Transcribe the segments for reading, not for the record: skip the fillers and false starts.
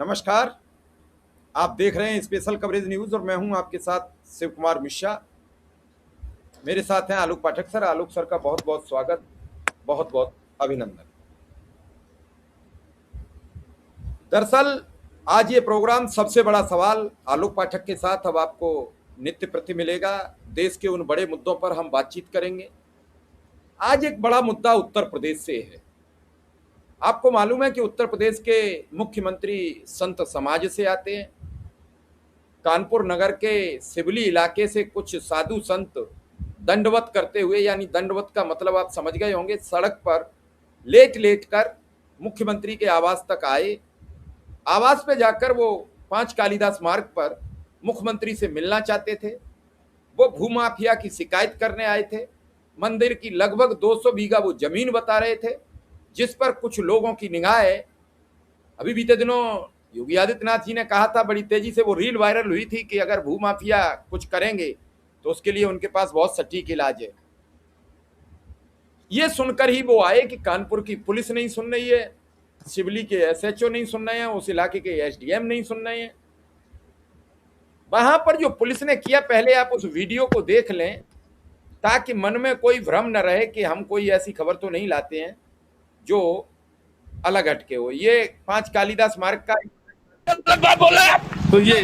नमस्कार। आप देख रहे हैं स्पेशल कवरेज न्यूज और मैं हूं आपके साथ शिव कुमार मिश्रा। मेरे साथ हैं आलोक पाठक सर। आलोक सर का बहुत बहुत स्वागत, बहुत बहुत अभिनंदन। दरअसल आज ये प्रोग्राम सबसे बड़ा सवाल आलोक पाठक के साथ अब आपको नित्य प्रति मिलेगा। देश के उन बड़े मुद्दों पर हम बातचीत करेंगे। आज एक बड़ा मुद्दा उत्तर प्रदेश से है। आपको मालूम है कि उत्तर प्रदेश के मुख्यमंत्री संत समाज से आते हैं। कानपुर नगर के सिवली इलाके से कुछ साधु संत दंडवत करते हुए, यानी दंडवत का मतलब आप समझ गए होंगे, सड़क पर लेट लेट कर मुख्यमंत्री के आवास तक आए। आवास पे जाकर वो 5 कालिदास मार्ग पर मुख्यमंत्री से मिलना चाहते थे। वो भूमाफिया की शिकायत करने आए थे। मंदिर की लगभग 200 बीघा वो जमीन बता रहे थे, जिस पर कुछ लोगों की निगाह है। अभी बीते दिनों योगी आदित्यनाथ जी ने कहा था, बड़ी तेजी से वो रील वायरल हुई थी कि अगर भूमाफिया कुछ करेंगे तो उसके लिए उनके पास बहुत सटीक इलाज है। ये सुनकर ही वो आए कि कानपुर की पुलिस नहीं सुन रही है, सिवली के एसएचओ नहीं सुन रहे हैं, उस इलाके के एसडीएम नहीं सुन रहे हैं। वहां पर जो पुलिस ने किया, पहले आप उस वीडियो को देख लें ताकि मन में कोई भ्रम न रहे कि हम कोई ऐसी खबर तो नहीं लाते हैं जो अलग हटके हो। ये 5 कालिदास मार्ग का बात बोल रहे हैं आप। तो ये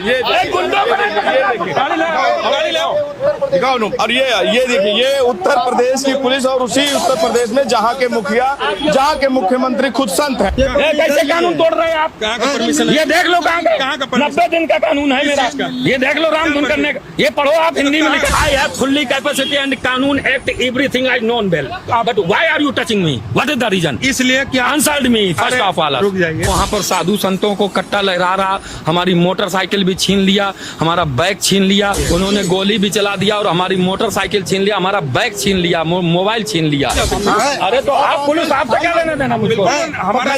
दिखाओ नो। और ये देखिए, ये उत्तर प्रदेश की पुलिस और उसी उत्तर प्रदेश में जहाँ के मुखिया, जहाँ के मुख्यमंत्री खुद संत हैं। ये कैसे कानून तोड़ रहे हैं आप? कहाँ का परमिशन? ये देख लो कहाँ का 90 दिन का कानून है मेरा। ये देख लो रामधुन करने का। ये पढ़ो आप हिंदी में लिखा। I have fully capacity and कानून act everything I known well, but why are you touching me? What is the reason? इसलिए क्या answered me first of all. रुक जाइए। वहाँ पर साधु संतों को कट्टा लहरा रहा, हमारी मोटरसाइकिल भी छीन लिया, हमारा बैग छीन लिया, उन्होंने गोली भी चला दिया और हमारी मोटरसाइकिल छीन लिया, हमारा बैग छीन लिया, मोबाइल छीन लिया। अरे तो आप पुलिस, आपसे क्या लेना देना मुझको? हमारा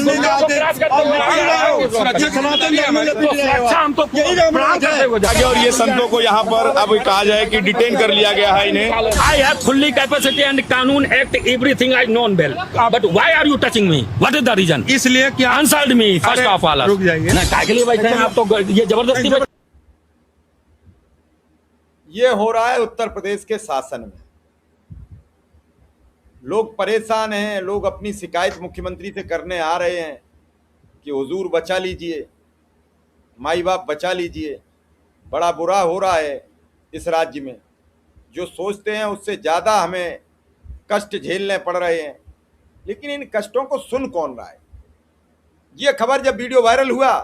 और ये संतों को यहाँ पर अब कहा जाए कि डिटेन कर लिया गया है इन्हें। I have fully capacity and कानून act everything I known well, but why are you touching me? What is the reason? इसलिए क्या answered me first of all. रुक जाइए। काय के लिए बैठे हैं आप? तो ये जबरदस्ती ये हो रहा है उत्तर प्रदेश के शासन में। लोग परेशान हैं, लोग अपनी शिकायत मुख्यमंत्री से करने आ रहे हैं कि हुजूर बचा लीजिए, माई बाप बचा लीजिए। बड़ा बुरा हो रहा है इस राज्य में। जो सोचते हैं उससे ज़्यादा हमें कष्ट झेलने पड़ रहे हैं, लेकिन इन कष्टों को सुन कौन रहा है? ये खबर जब वीडियो वायरल हुआ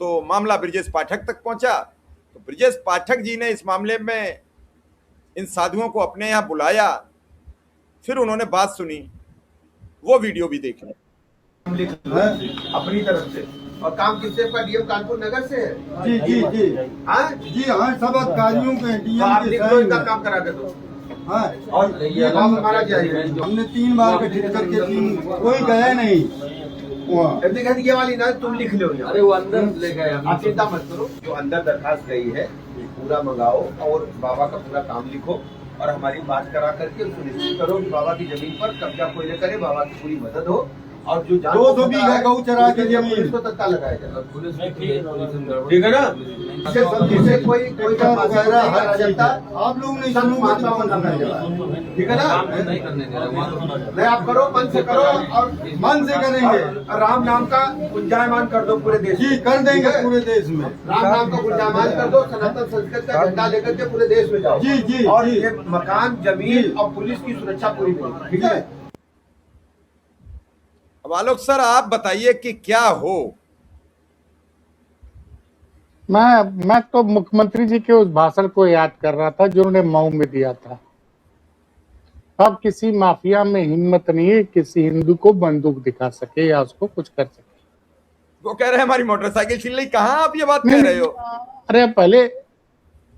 तो मामला ब्रजेश पाठक तक पहुंचा। तो ब्रजेश पाठक जी ने इस मामले में इन साधुओं को अपने यहाँ बुलाया, फिर उन्होंने बात सुनी। वो वीडियो भी देख लें। अपनी तरफ से। और काम किससे का? डीएम कानपुर नगर से है। जी जी जी हाँ जी हाँ, सब अधिकारियों के तो डीएम आप के लिख लो, साइन इनका हैं। काम करा के दो। हाँ, और ये काम हमारा जाएगा। हमने 3 बार गठित करके कोई गया नहीं वहाँ। ये वाली ना तुम लिख लो। अरे वो अंदर ले गए। आप चिंता मत करो, जो अंदर दरखास्त गई है पूरा मंगाओ और बाबा का पूरा काम लिखो और हमारी बात करा करके सुनिश्चित करो कि बाबा की जमीन पर कब्जा कोई न करे, बाबा की पूरी मदद हो। और जो 200 बीघा गौ चरा के पुलिस को तत्काल लगाया जाए। पुलिस ठीक है ना? इससे कोई वगैरह जाता आप लोग नहीं सुनोगे तो कौन सुनेगा? ठीक है ना? नहीं करने दे रहे। नहीं, आप करो, मन से करो और मन से करेंगे। राम नाम का गुंजायमान कर दो पूरे देश जी में। कर देंगे पूरे देश में। राम नाम का गुंजायमान कर दो, सनातन संस्कृत का झंडा लेकर के पूरे देश में जाओ। जी जी और जी। ये मकान, जमीन और पुलिस की सुरक्षा पूरी मिलेगी। ठीक है? अब आलोक सर आप बताइए कि क्या हो। मैं तो मुख्यमंत्री जी के उस भाषण को याद कर रहा था जो उन्होंने मऊ में दिया था। अब किसी माफिया में हिम्मत नहीं है किसी हिंदू को बंदूक दिखा सके या उसको कुछ कर सके। वो कह रहे हैं हमारी मोटरसाइकिल छीन ली। कहाँ आप ये बात कह रहे हो? अरे पहले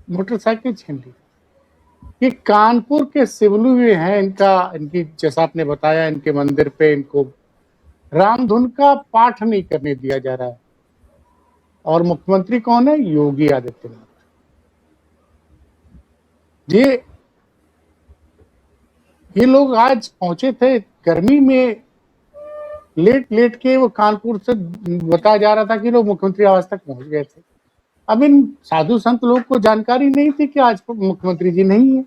मोटरसाइकिल छीन ली। ये कानपुर के सिवलू में है इनकी जैसा आपने बताया, इनके मंदिर पे इनको रामधुन का पाठ नहीं करने दिया जा रहा है। और मुख्यमंत्री कौन है? योगी आदित्यनाथ। ये लोग आज पहुंचे थे गर्मी में, लेट लेट के वो कानपुर से बताया जा रहा था कि लोग मुख्यमंत्री आवास तक पहुंच गए थे। अब इन साधु संत लोग को जानकारी नहीं थी कि आज मुख्यमंत्री जी नहीं है।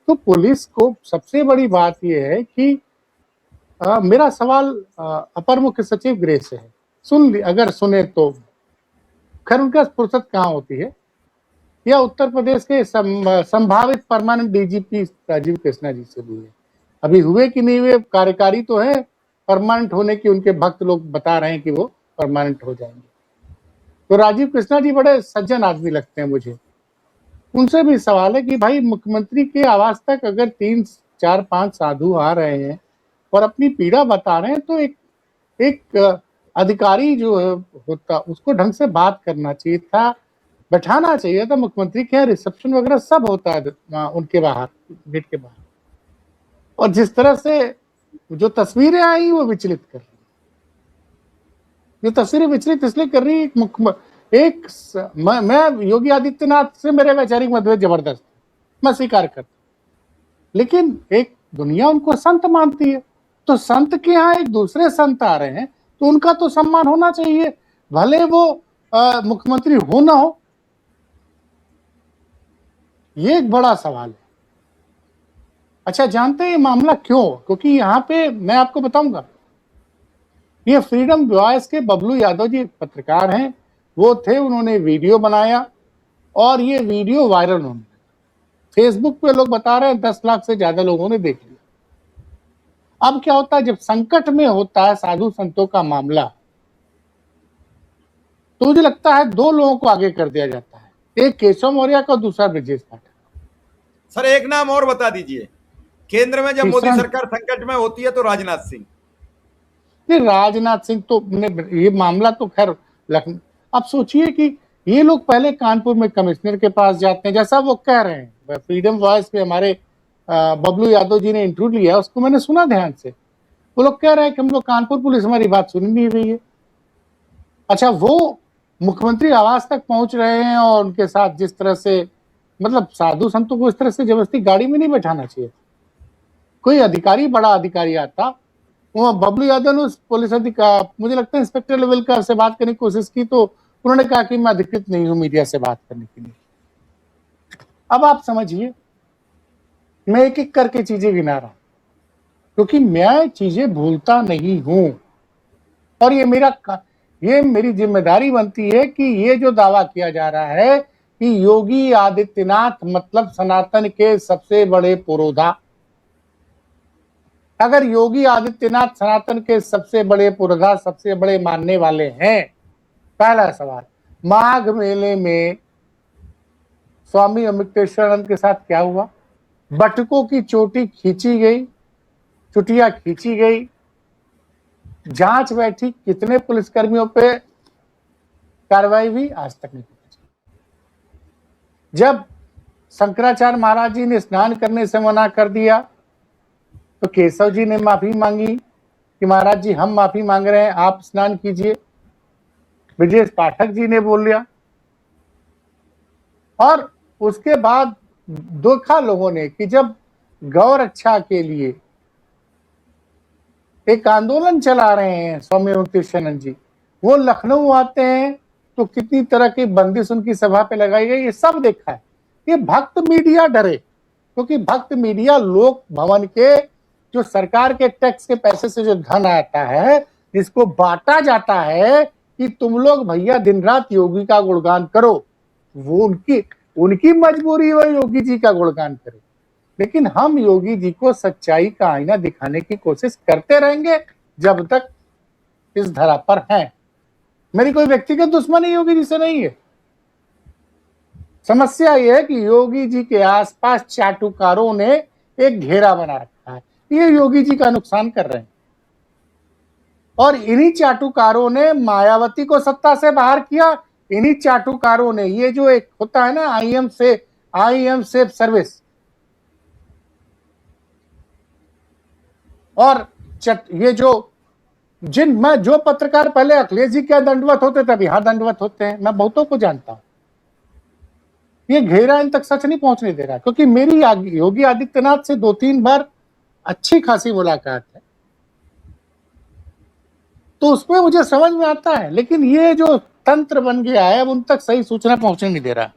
तो पुलिस को सबसे बड़ी बात यह है कि मेरा सवाल अपर मुख्य सचिव गृह से है, अगर सुने तो खैर उनका फुर्सत कहाँ होती है, या उत्तर प्रदेश के संभावित परमानेंट डीजीपी राजीव कृष्णा जी से भी है। अभी हुए कि नहीं हुए, कार्यकारी तो है, परमानेंट होने की उनके भक्त लोग बता रहे हैं कि वो परमानेंट हो जाएंगे। तो राजीव कृष्णा जी बड़े सज्जन आदमी लगते हैं मुझे। उनसे भी सवाल है कि भाई मुख्यमंत्री के आवास तक अगर 3, 4, 5 साधु आ रहे हैं और अपनी पीड़ा बता रहे हैं, तो एक अधिकारी जो होता उसको ढंग से बात करना चाहिए था, बैठाना चाहिए था। मुख्यमंत्री के यहाँ रिसेप्शन वगैरह सब होता है उनके बाहर, गेट के बाहर। और जिस तरह से जो तस्वीरें आई वो विचलित कर रही, जो तस्वीरें विचलित इसलिए कर रही, मैं योगी आदित्यनाथ से मेरे वैचारिक मतभेद जबरदस्त, मैं स्वीकार करता, लेकिन एक दुनिया उनको संत मानती है, तो संत के यहाँ एक दूसरे संत आ रहे हैं तो उनका तो सम्मान होना चाहिए, भले वो मुख्यमंत्री हो ना हो। ये एक बड़ा सवाल है। अच्छा, जानते हैं ये मामला क्यों? क्योंकि यहाँ पे मैं आपको बताऊंगा, ये फ्रीडम वॉइस के बबलू यादव जी पत्रकार हैं, वो थे, उन्होंने वीडियो बनाया और ये वीडियो वायरल होने लगा। फेसबुक पे लोग बता रहे हैं 10 लाख से ज्यादा लोगों ने देख लिया। अब क्या होता है, जब संकट में होता है साधु संतों का मामला, तो मुझे लगता है 2 लोगों को आगे कर दिया जाता है, एक केशव मौर्य का, दूसरा ब्रजेश पाठक। सर एक नाम और बता दीजिए, केंद्र में जब मोदी सरकार संकट में होती है तो राजनाथ सिंह। नहीं, राजनाथ सिंह तो ये मामला तो खैर लखनऊ। आप सोचिए कि ये लोग पहले कानपुर में कमिश्नर के पास जाते हैं, जैसा वो कह रहे हैं। फ्रीडम वॉइस पे हमारे बबलू यादव जी ने इंटरव्यू लिया, उसको मैंने सुना ध्यान से। वो लोग कह रहे हैं कि हम लोग कानपुर, पुलिस हमारी बात सुन नहीं रही है। अच्छा, वो मुख्यमंत्री आवास तक पहुंच रहे हैं और उनके साथ जिस तरह से, मतलब साधु संतों को इस तरह से जबरदस्ती गाड़ी में नहीं बैठाना चाहिए। कोई अधिकारी, बड़ा अधिकारी आता, वो बबलू यादव ने उस पुलिस अधिकारी, मुझे लगता है इंस्पेक्टर लेवल का, से बात करने की कोशिश की तो उन्होंने कहा कि मैं अधिकृत नहीं हूं मीडिया से बात करने के लिए। अब आप समझिए, मैं एक एक करके चीजें गिना रहा हूं क्योंकि मैं चीजें भूलता नहीं हूं, और ये मेरी जिम्मेदारी बनती है कि ये जो दावा किया जा रहा है कि योगी आदित्यनाथ मतलब सनातन के सबसे बड़े पुरोधा, अगर योगी आदित्यनाथ सनातन के सबसे बड़े पुरोधा, सबसे बड़े मानने वाले हैं, पहला सवाल, माघ मेले में स्वामी अमृतेश्वरानंद के साथ क्या हुआ? बटुकों की चोटी खींची गई, चुटिया खींची गई, जांच बैठी, कितने पुलिसकर्मियों पे कार्रवाई हुई? आज तक नहीं पहुंची। जब शंकराचार्य महाराज जी ने स्नान करने से मना कर दिया तो केशव जी ने माफी मांगी कि महाराज जी हम माफी मांग रहे हैं, आप स्नान कीजिए। ब्रजेश पाठक जी ने बोल लिया, और उसके बाद देखा लोगों ने कि जब गौ रक्षा के लिए एक आंदोलन चला रहे हैं स्वामी अमृतेश्वरानंद जी, वो लखनऊ आते हैं तो कितनी तरह की बंदिश उनकी सभा पे लगाई गई, ये सब देखा है। ये भक्त मीडिया डरे, क्योंकि भक्त मीडिया लोक भवन के जो सरकार के टैक्स के पैसे से जो धन आता है, जिसको बांटा जाता है कि तुम लोग भैया दिन रात योगी का गुणगान करो, वो उनकी मजबूरी है योगी जी का गुणगान करे। लेकिन हम योगी जी को सच्चाई का आईना दिखाने की कोशिश करते रहेंगे जब तक इस धरा पर हैं। मेरी कोई व्यक्तिगत दुश्मनी योगी जी से नहीं है। समस्या यह है कि योगी जी के आसपास चाटुकारों ने एक घेरा बना रखा है, ये योगी जी का नुकसान कर रहे हैं, और इन्हीं चाटुकारों ने मायावती को सत्ता से बाहर किया। इन्हीं चाटुकारों ने, ये जो एक होता है ना आई एम सेफ सर्विस, और ये जो पत्रकार पहले अखिलेश जी क्या दंडवत होते थे, अब यहां दंडवत होते हैं, मैं बहुतों को जानता हूं। ये घेरा इन तक सच नहीं पहुंचने दे रहा, क्योंकि मेरी योगी आदित्यनाथ से 2-3 बार अच्छी खासी मुलाकात है। तो उसमें मुझे समझ में आता है, लेकिन ये जो तंत्र बन गया है अब उन तक सही सूचना पहुंचने नहीं दे रहा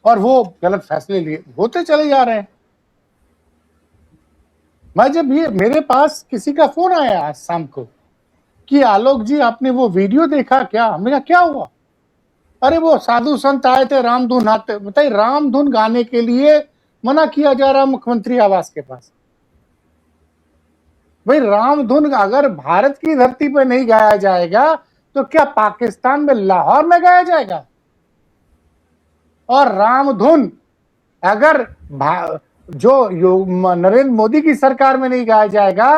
और वो गलत फैसले लिए होते चले जा रहे हैं। मैं जब ये मेरे पास किसी का फोन आया आज शाम को कि आलोक जी आपने वो वीडियो देखा क्या? हमने कहा क्या हुआ? अरे वो साधु संत आए थे रामधुन आते, बताइए रामधुन गाने के लिए मना किया जा रहा मुख्यमंत्री आवास के पास। भाई रामधुन अगर भारत की धरती पर नहीं गाया जाएगा तो क्या पाकिस्तान में लाहौर में गाया जाएगा? और रामधुन अगर जो नरेंद्र मोदी की सरकार में नहीं गाया जाएगा,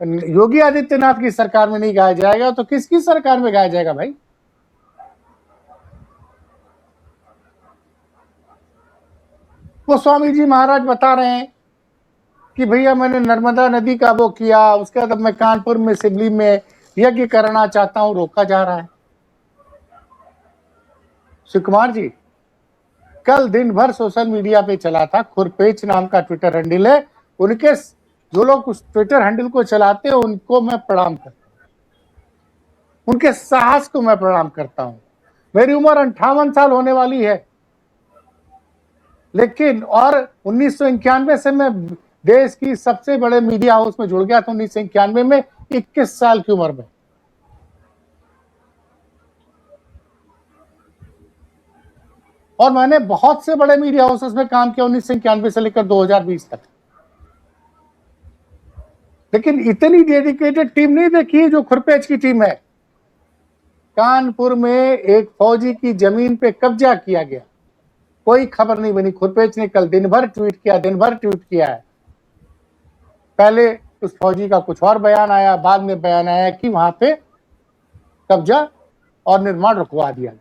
योगी आदित्यनाथ की सरकार में नहीं गाया जाएगा, तो किसकी सरकार में गाया जाएगा भाई? वो स्वामी जी महाराज बता रहे हैं कि भैया मैंने नर्मदा नदी का वो किया, उसके बाद मैं कानपुर में सिवली में यज्ञ करना चाहता हूं, रोका जा रहा है। शिव कुमार जी, कल दिन भर सोशल मीडिया पे चला था, खुरपेच नाम का ट्विटर हैंडल है, उनके जो लोग उस ट्विटर हैंडल को चलाते हैं उनको मैं प्रणाम करता हूं, उनके साहस को मैं प्रणाम करता हूं। मेरी उम्र 58 साल होने वाली है, लेकिन और 1991 से मैं देश की सबसे बड़े मीडिया हाउस में जुड़ गया था, 1991 में 21 साल की उम्र में। और मैंने बहुत से बड़े मीडिया हाउसेस में काम किया 1991 से लेकर 2020 तक, लेकिन इतनी डेडिकेटेड टीम नहीं देखी जो खुरपेच की टीम है। कानपुर में एक फौजी की जमीन पे कब्जा किया गया, कोई खबर नहीं बनी। खुरपेच ने कल दिन भर ट्वीट किया है। पहले उस फौजी का कुछ और बयान आया, बाद में बयान आया कि वहां पे कब्जा और निर्माण रुकवा दिया गया।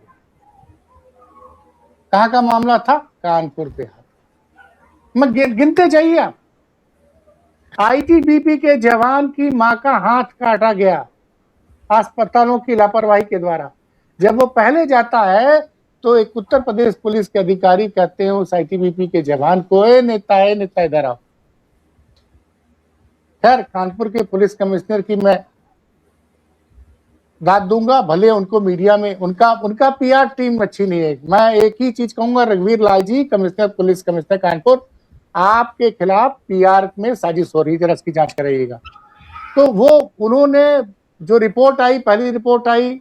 कहां का मामला था? कानपुर पे। मैं गिनते जाइए आप। आईटीबीपी के जवान की मां का हाथ काटा गया अस्पतालों की लापरवाही के द्वारा। जब वो पहले जाता है तो एक उत्तर प्रदेश पुलिस के अधिकारी कहते हैं उस आईटीबीपी के जवान को, ए नेता इधर आओ। खैर, कानपुर के पुलिस कमिश्नर की मैं दाद दूंगा, भले उनको मीडिया में उनका पीआर टीम अच्छी नहीं है। मैं एक ही चीज कहूंगा, रघुवीर लाल जी, पुलिस कमिश्नर कानपुर, आपके खिलाफ पीआर में साजिश हो रही है, जरा इसकी जांच कराइएगा। तो वो उन्होंने जो रिपोर्ट आई, पहली रिपोर्ट आई,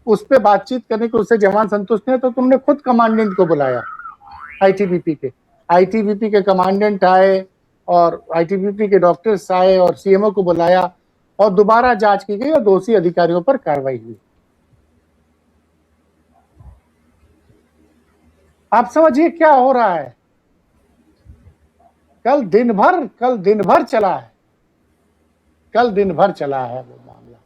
उस पर बातचीत करने को उससे जवान संतुष्ट नहीं, तो तुमने खुद कमांडेंट को बुलाया आईटीबीपी के कमांडेंट आए और आईटीबीपी के डॉक्टर्स आए और सीएमओ को बुलाया और दोबारा जांच की गई और दोषी अधिकारियों पर कार्रवाई हुई। आप समझिए क्या हो रहा है। कल दिन भर चला है वो मामला।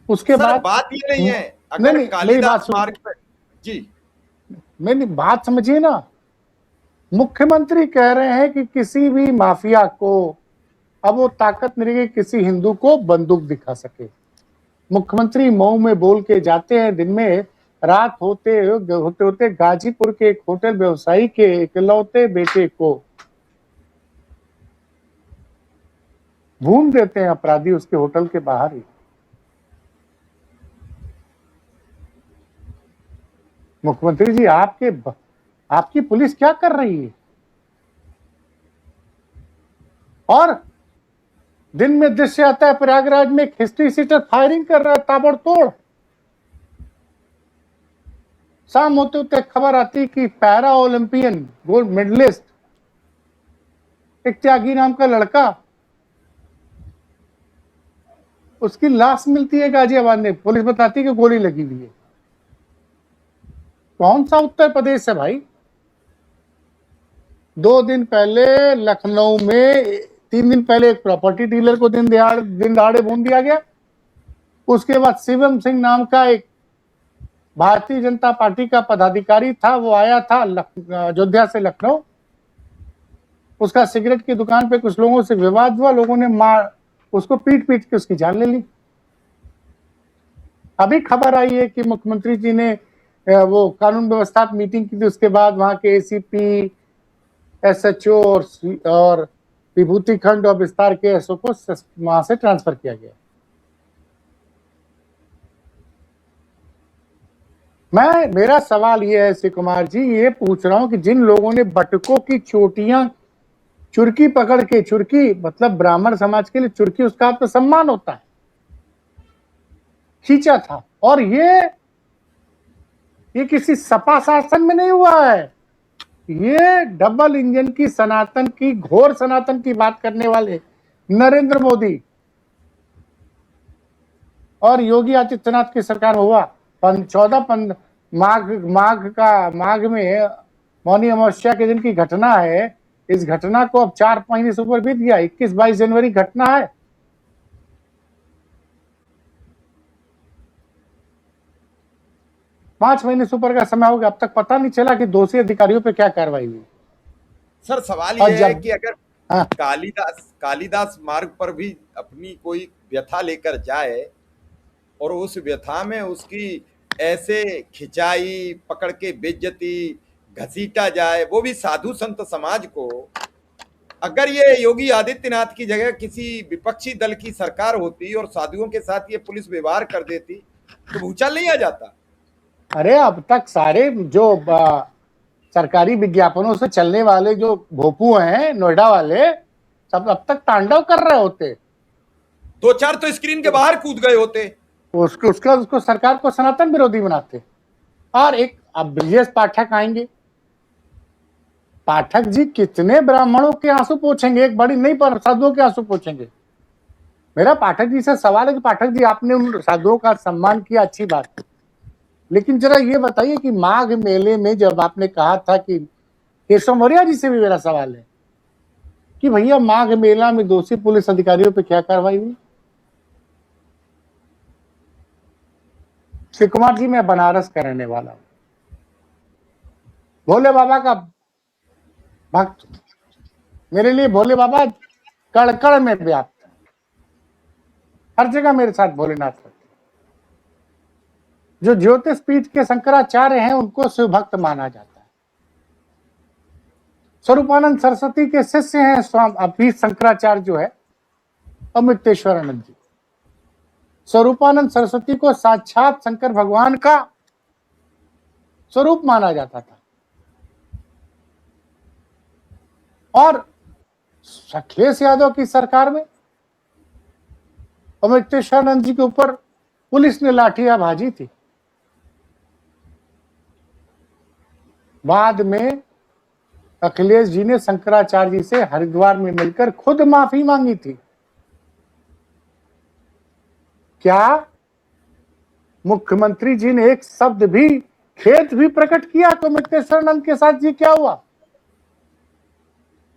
उसके बाद बात ये नहीं है, अगर कालिदास मार्ग पर जी, मैंने बात समझिए ना। मुख्यमंत्री कह रहे हैं कि किसी भी माफिया को अब वो ताकत नहीं रही किसी हिंदू को बंदूक दिखा सके। मुख्यमंत्री मऊ में बोल के जाते हैं, दिन में रात होते गाजीपुर के एक होटल व्यवसायी के इकलौते बेटे को भून देते हैं अपराधी उसके होटल के बाहर ही। मुख्यमंत्री जी, आपकी पुलिस क्या कर रही है? और दिन में दृश्य आता है प्रयागराज में हिस्ट्री सीटर फायरिंग कर रहा है ताबड़तोड़। शाम होते होते खबर आती कि पैरा ओलंपियन गोल्ड मेडलिस्ट एक त्यागी नाम का लड़का, उसकी लाश मिलती है गाजियाबाद में, पुलिस बताती है कि गोली लगी हुई है। कौन सा उत्तर प्रदेश है भाई? 2 दिन पहले लखनऊ में, 3 दिन पहले एक प्रॉपर्टी डीलर को दिन दहाड़े भून दिया गया। उसके बाद शिवम सिंह नाम का एक भारतीय जनता पार्टी का पदाधिकारी था, वो आया था अयोध्या से लखनऊ। उसका सिगरेट की दुकान पे कुछ लोगों से विवाद हुआ, लोगों ने उसको पीट के उसकी जान ले ली। अभी खबर आई है कि मुख्यमंत्री जी ने वो कानून व्यवस्था मीटिंग की थी, उसके बाद वहां के एसीपी, एसएचओ और विभूति खंड और विस्तार के एसओ को वहां से ट्रांसफर किया गया। मेरा सवाल ये है श्री कुमार जी, ये पूछ रहा हूं कि जिन लोगों ने बटुकों की चोटियां चुरकी पकड़ के, चुरकी मतलब ब्राह्मण समाज के लिए चुरकी उसका आत्मसम्मान होता है, खींचा था, और ये किसी सपा शासन में नहीं हुआ है, ये डबल इंजन की सनातन की, घोर सनातन की बात करने वाले नरेंद्र मोदी और योगी आदित्यनाथ की सरकार में हुआ। 14 माघ में मौनी अमावस्या के दिन की घटना है। इस घटना को अब 4 महीने से ऊपर बीत गया, 21-22 जनवरी घटना है। पांच महीने से ऊपर का समय हो गया, अब तक पता नहीं चला कि दोषी अधिकारियों पे क्या कार्रवाई हुई। सर सवाल और यह है जब- कि अगर हाँ। कालिदास मार्ग पर भी अपनी कोई व्यथा लेकर जाए और उस व्यथा में उसकी ऐसे खिंचाई, पकड़ के बेइज्जती, घसीटा जाए, वो भी साधु संत समाज को, अगर ये योगी आदित्यनाथ की जगह किसी विपक्षी दल की सरकार होती और साधुओं के साथ ये पुलिस व्यवहार कर देती तो भूचाल नहीं आ जाता? अरे अब तक सारे जो सरकारी विज्ञापनों से चलने वाले जो भोपू हैं नोएडा वाले, सब अब तक तांडव कर रहे होते। 2-4 तो स्क्रीन के बाहर कूद गए होते। उसको सरकार को सनातन विरोधी बनाते। और एक अब ब्रिजेश पाठक आएंगे। पाठक जी कितने ब्राह्मणों के आंसू पोंछेंगे, एक बड़ी नहीं पर साधुओं के आंसू पोंछेंगे। मेरा पाठक जी से सवाल है कि पाठक जी आपने उन साधुओं का सम्मान किया, अच्छी बात है, लेकिन जरा ये बताइए कि माघ मेले में जब आपने कहा था कि केशव मौर्य जी से भी मेरा सवाल है कि भैया माघ मेला में दोषी पुलिस अधिकारियों पे क्या कार्रवाई हुई? श्री कुमार जी, मैं बनारस का रहने वाला हूं, भोले बाबा का भक्त। मेरे लिए भोले बाबा कड़ में व्याप्त है, हर जगह मेरे साथ भोलेनाथ रहते। जो ज्योतिष पीठ के शंकराचार्य हैं उनको शिव भक्त माना जाता है। स्वरूपानंद सरस्वती के शिष्य हैं स्वामी अभी शंकराचार्य जो है अमृतेश्वरानंद जी। स्वरूपानंद सरस्वती को साक्षात शंकर भगवान का स्वरूप माना जाता था। और अखिलेश यादव की सरकार में अमृतेश्वरानंद जी के ऊपर पुलिस ने लाठियां भाजी थी। बाद में अखिलेश जी ने शंकराचार्य जी से हरिद्वार में मिलकर खुद माफी मांगी थी। क्या मुख्यमंत्री जी ने एक शब्द भी, खेद भी प्रकट किया तो अमृतेश्वरानंद के साथ जी क्या हुआ?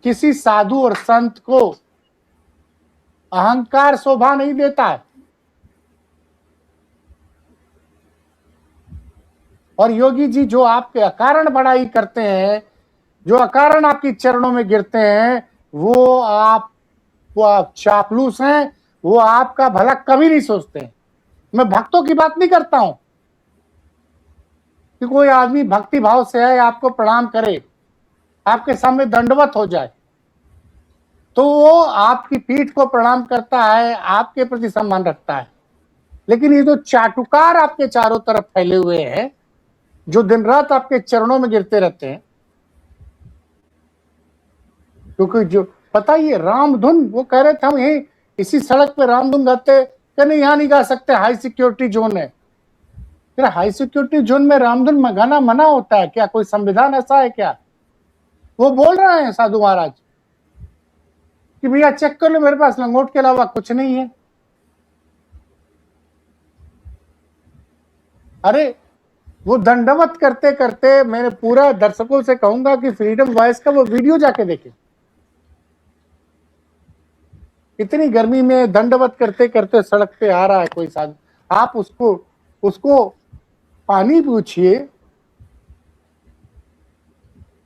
किसी साधु और संत को अहंकार शोभा नहीं देता है। और योगी जी जो आपके अकारण बड़ाई करते हैं, जो अकारण आपके चरणों में गिरते हैं, वो आप चापलूस हैं, वो आपका भला कभी नहीं सोचते हैं। मैं भक्तों की बात नहीं करता हूं कि कोई आदमी भक्ति भाव से है, आपको प्रणाम करे, आपके सामने दंडवत हो जाए तो वो आपकी पीठ को प्रणाम करता है, आपके प्रति सम्मान रखता है। लेकिन ये जो चाटुकार आपके चारों तरफ फैले हुए हैं, जो दिन रात आपके चरणों में गिरते रहते हैं, क्योंकि जो पता ही रामधुन, वो कह रहे थे हम यही इसी सड़क पे रामधुन गाते, कि नहीं यहाँ नहीं गा सकते, हाई सिक्योरिटी जोन है। फिर हाई सिक्योरिटी जोन में रामधुन गाना मना होता है क्या? कोई संविधान ऐसा है क्या? वो बोल रहे हैं साधु महाराज कि भैया चेक कर लो, मेरे पास लंगोट के अलावा कुछ नहीं है। अरे वो दंडवत करते करते, मैंने पूरा दर्शकों से कहूंगा कि फ्रीडम वॉइस का वो वीडियो जाके देखें। इतनी गर्मी में दंडवत करते करते सड़क पे आ रहा है कोई साधु, आप उसको पानी पूछिए,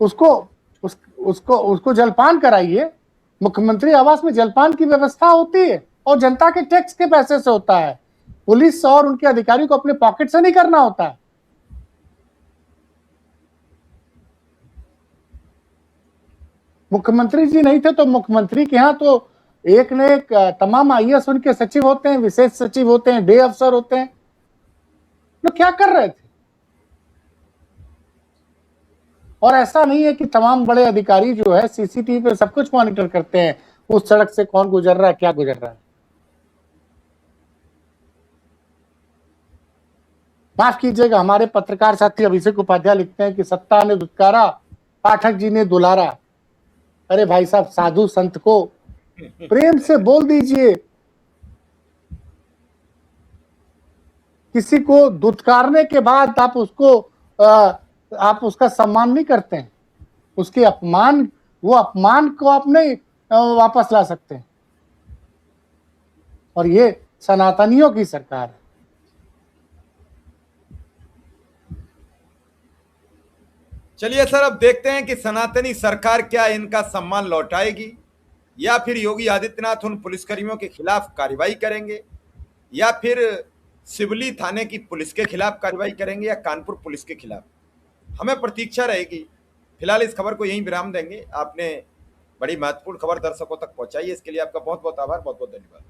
उसको जलपान कराइए। मुख्यमंत्री आवास में जलपान की व्यवस्था होती है और जनता के टैक्स के पैसे से होता है। पुलिस और उनके अधिकारी को अपने पॉकेट से नहीं करना होता है। मुख्यमंत्री जी नहीं थे तो मुख्यमंत्री के यहाँ तो एक ने एक तमाम आईएएस उनके सचिव होते हैं, विशेष सचिव होते हैं, डे अफसर होते हैं। लोग क्या कर रहे थे? और ऐसा नहीं है कि तमाम बड़े अधिकारी जो है सीसीटीवी पे सब कुछ मॉनिटर करते हैं, उस सड़क से कौन गुजर रहा है, क्या गुजर रहा है। माफ कीजिएगा, हमारे पत्रकार साथी अभिषेक उपाध्याय लिखते हैं कि सत्ता ने दुत्कारा, पाठक जी ने दुलारा। अरे भाई साहब, साधु संत को प्रेम से बोल दीजिए। किसी को दुत्कारने के बाद आप उसका सम्मान नहीं करते हैं, उसके वो अपमान को आप नहीं वापस ला सकते। और ये सनातनियों की सरकार है। चलिए सर, अब देखते हैं कि सनातनी सरकार क्या इनका सम्मान लौटाएगी, या फिर योगी आदित्यनाथ उन पुलिसकर्मियों के खिलाफ कार्रवाई करेंगे, या फिर सिवली थाने की पुलिस के खिलाफ कार्रवाई करेंगे, या कानपुर पुलिस के खिलाफ। हमें प्रतीक्षा रहेगी। फिलहाल इस खबर को यहीं विराम देंगे। आपने बड़ी महत्वपूर्ण खबर दर्शकों तक पहुंचाई है, इसके लिए आपका बहुत बहुत आभार, बहुत बहुत धन्यवाद।